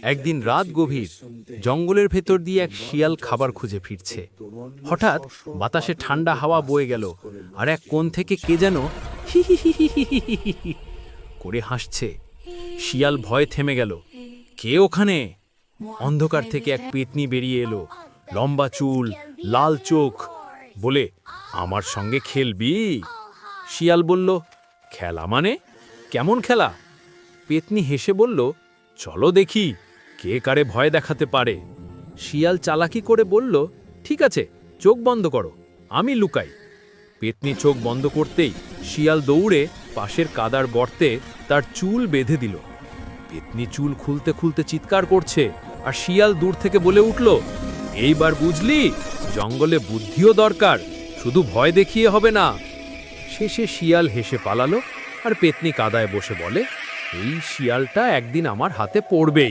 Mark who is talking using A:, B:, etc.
A: একদিন রাত গভীর, জঙ্গলের ভেতর দিয়ে এক শিয়াল খাবার খুঁজে ফিরছে। হঠাৎ বাতাসে ঠান্ডা হাওয়া বয়ে গেল, আর এক কোণ থেকে কে যেন হি হি হি হি হি হি হি হি হি করে হাসছে। শিয়াল ভয়ে থেমে গেল। কে ওখানে? অন্ধকার থেকে এক পেতনি বেরিয়ে এলো, লম্বা চুল, লাল চোখ, বলে, আমার সঙ্গে খেলবি? শিয়াল বলল, খেলা মানে? কেমন খেলা? পেতনি হেসে বলল, চলো দেখি কে কারে ভয় দেখাতে পারে। শিয়াল চালাকি করে বলল, ঠিক আছে, চোখ বন্ধ করো, আমি লুকাই। পেতনি চোখ বন্ধ করতেই শিয়াল দৌড়ে পাশের কাদার গর্তে তার চুল বেঁধে দিল। পেতনি চুল খুলতে খুলতে চিৎকার করছে, আর শিয়াল দূর থেকে বলে উঠল, এইবার বুঝলি, জঙ্গলে বুদ্ধিও দরকার, শুধু ভয় দেখিয়ে হবে না। শেষে শিয়াল হেসে পালালো, আর পেতনি কাদায় বসে বলে, এই শিয়ালটা একদিন আমার হাতে পড়বেই।